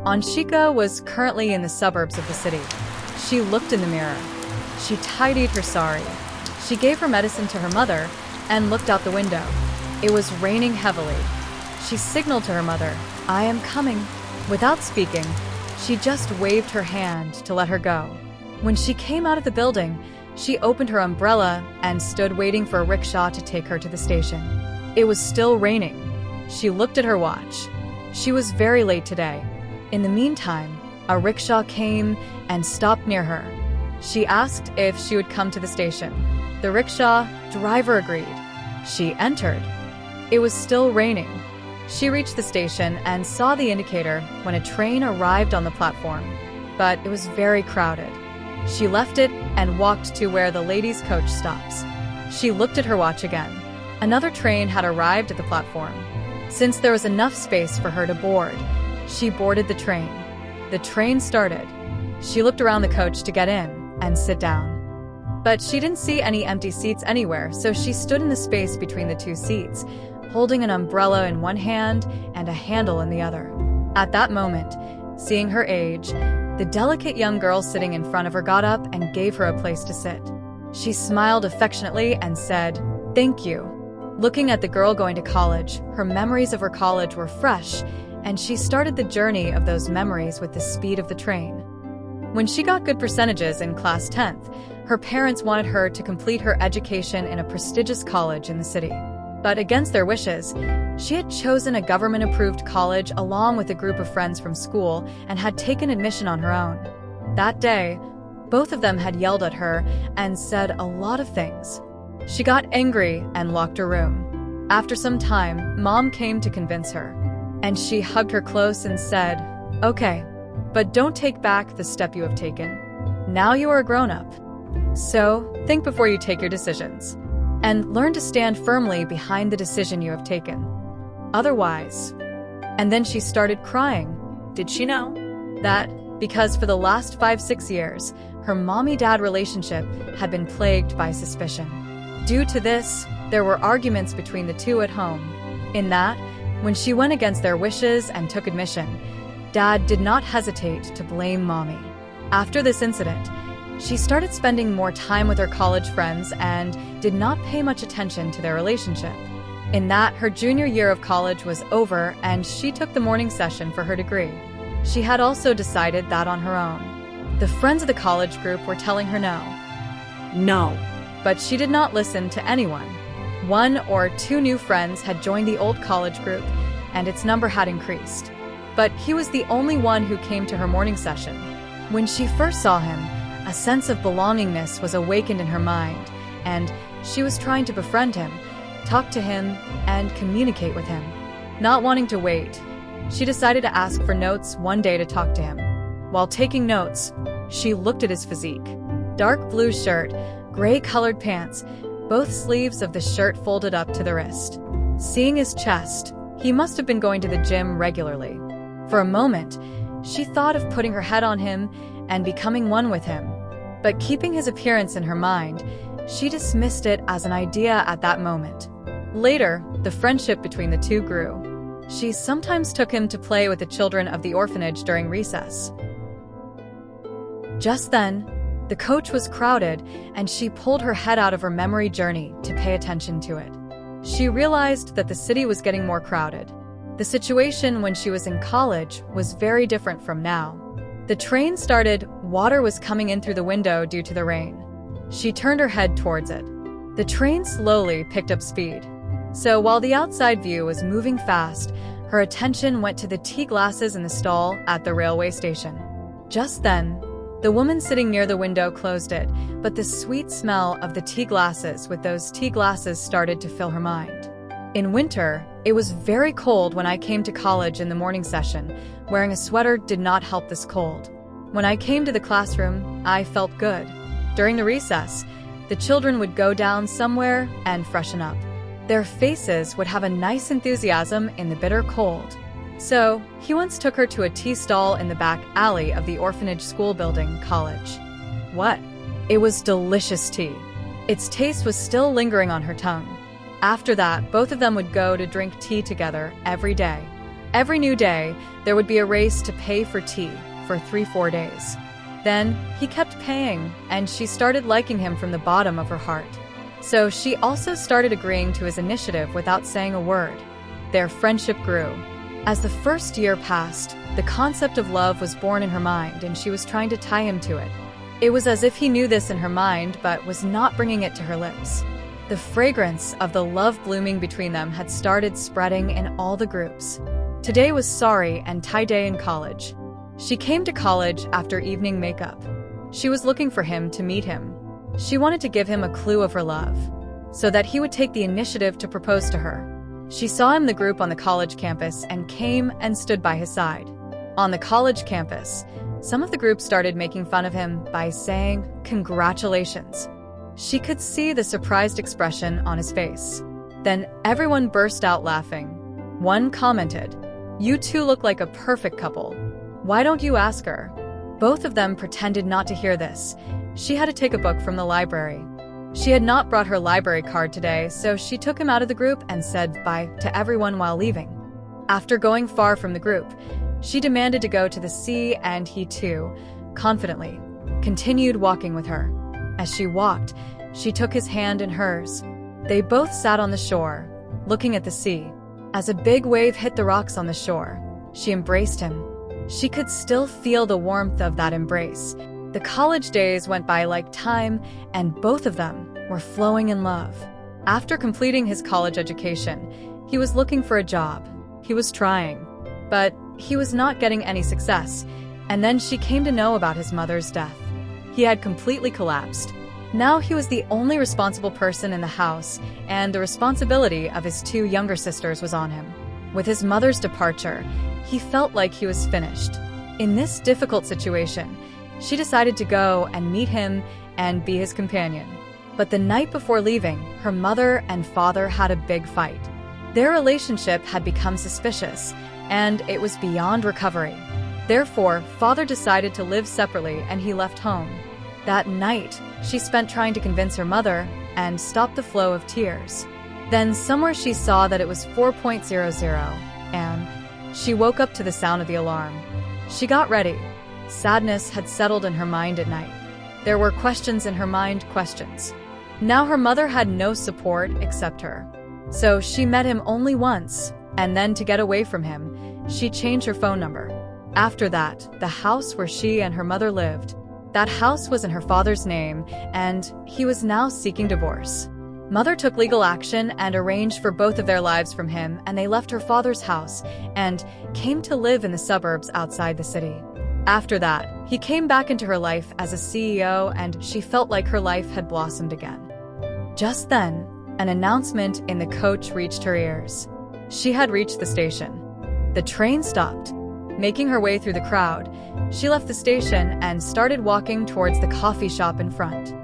Anshika was currently in the suburbs of the city. She looked in the mirror. She tidied her sari. She gave her medicine to her mother and looked out the window. It was raining heavily. She signaled to her mother, "I am coming." Without speaking, she just waved her hand to let her go. When she came out of the building, she opened her umbrella and stood waiting for a rickshaw to take her to the station. It was still raining. She looked at her watch. She was very late today. In the meantime, a rickshaw came and stopped near her. She asked if she would come to the station. The rickshaw driver agreed. She entered. It was still raining. She reached the station and saw the indicator when a train arrived on the platform, but it was very crowded. She left it and walked to where the ladies' coach stops. She looked at her watch again. Another train had arrived at the platform. Since there was enough space for her to board, she boarded the train. The train started. She looked around the coach to get in and sit down. But she didn't see any empty seats anywhere, so she stood in the space between the two seats, holding an umbrella in one hand and a handle in the other. At that moment, seeing her age, the delicate young girl sitting in front of her got up and gave her a place to sit. She smiled affectionately and said, "Thank you." Looking at the girl going to college, her memories of her college were fresh, and she started the journey of those memories with the speed of the train. When she got good percentages in class 10th, her parents wanted her to complete her education in a prestigious college in the city. But against their wishes, she had chosen a government-approved college along with a group of friends from school and had taken admission on her own. That day, both of them had yelled at her and said a lot of things. She got angry and locked her room. After some time, Mom came to convince her, and she hugged her close and said, "Okay, but don't take back the step you have taken. Now you are a grown-up. So, think before you take your decisions, and learn to stand firmly behind the decision you have taken. Otherwise..." And then she started crying. Did she know that because for the last 5-6 years, her mommy-dad relationship had been plagued by suspicion? Due to this, there were arguments between the two at home. In that, when she went against their wishes and took admission, Dad did not hesitate to blame Mommy. After this incident, she started spending more time with her college friends and did not pay much attention to their relationship. In that, her junior year of college was over and she took the morning session for her degree. She had also decided that on her own. The friends of the college group were telling her no. No. But she did not listen to anyone. 1 or 2 new friends had joined the old college group, and its number had increased. But he was the only one who came to her morning session. When she first saw him, a sense of belongingness was awakened in her mind, and she was trying to befriend him, talk to him, and communicate with him. Not wanting to wait, she decided to ask for notes one day to talk to him. While taking notes, she looked at his physique. Dark blue shirt, gray-colored pants, both sleeves of the shirt folded up to the wrist. Seeing his chest, he must have been going to the gym regularly. For a moment, she thought of putting her head on him and becoming one with him. But keeping his appearance in her mind, she dismissed it as an idea at that moment. Later, the friendship between the two grew. She sometimes took him to play with the children of the orphanage during recess. Just then, the coach was crowded, and she pulled her head out of her memory journey to pay attention to it. She realized that the city was getting more crowded. The situation when she was in college was very different from now. The train started, water was coming in through the window due to the rain. She turned her head towards it. The train slowly picked up speed. So while the outside view was moving fast, her attention went to the tea glasses in the stall at the railway station. Just then, the woman sitting near the window closed it, but the sweet smell of the tea glasses with those tea glasses started to fill her mind. In winter, it was very cold when I came to college in the morning session. Wearing a sweater did not help this cold. When I came to the classroom, I felt good. During the recess, the children would go down somewhere and freshen up. Their faces would have a nice enthusiasm in the bitter cold. So, he once took her to a tea stall in the back alley of the orphanage school building college. What? It was delicious tea. Its taste was still lingering on her tongue. After that, both of them would go to drink tea together every day. Every new day, there would be a race to pay for tea for 3-4 days. Then, he kept paying, and she started liking him from the bottom of her heart. So she also started agreeing to his initiative without saying a word. Their friendship grew. As the first year passed, the concept of love was born in her mind, and she was trying to tie him to it. It was as if he knew this in her mind but was not bringing it to her lips. The fragrance of the love blooming between them had started spreading in all the groups. Today was Sari and Taide in college. She came to college after evening makeup. She was looking for him to meet him. She wanted to give him a clue of her love, so that he would take the initiative to propose to her. She saw him in the group on the college campus and came and stood by his side. On the college campus, some of the group started making fun of him by saying, "Congratulations." She could see the surprised expression on his face. Then everyone burst out laughing. One commented, "You two look like a perfect couple. Why don't you ask her?" Both of them pretended not to hear this. She had to take a book from the library. She had not brought her library card today, so she took him out of the group and said bye to everyone while leaving. After going far from the group, she demanded to go to the sea, and he too, confidently, continued walking with her. As she walked, she took his hand in hers. They both sat on the shore, looking at the sea. As a big wave hit the rocks on the shore, she embraced him. She could still feel the warmth of that embrace. The college days went by like time, and both of them were flowing in love. After completing his college education, he was looking for a job. He was trying, but he was not getting any success, and then she came to know about his mother's death. He had completely collapsed. Now he was the only responsible person in the house, and the responsibility of his 2 younger sisters was on him. With his mother's departure, he felt like he was finished. In this difficult situation, she decided to go and meet him and be his companion. But the night before leaving, her mother and father had a big fight. Their relationship had become suspicious, and it was beyond recovery. Therefore, father decided to live separately, and he left home. That night, she spent trying to convince her mother and stop the flow of tears. Then somewhere she saw that it was 4.00, and she woke up to the sound of the alarm. She got ready. Sadness had settled in her mind at night. There were questions in her mind, questions. Now her mother had no support except her. So she met him only once, and then to get away from him, she changed her phone number. After that, the house where she and her mother lived, that house was in her father's name, and he was now seeking divorce. Mother took legal action and arranged for both of their lives from him, and they left her father's house and came to live in the suburbs outside the city. After that, he came back into her life as a CEO, and she felt like her life had blossomed again. Just then, an announcement in the coach reached her ears. She had reached the station. The train stopped. Making her way through the crowd, she left the station and started walking towards the coffee shop in front.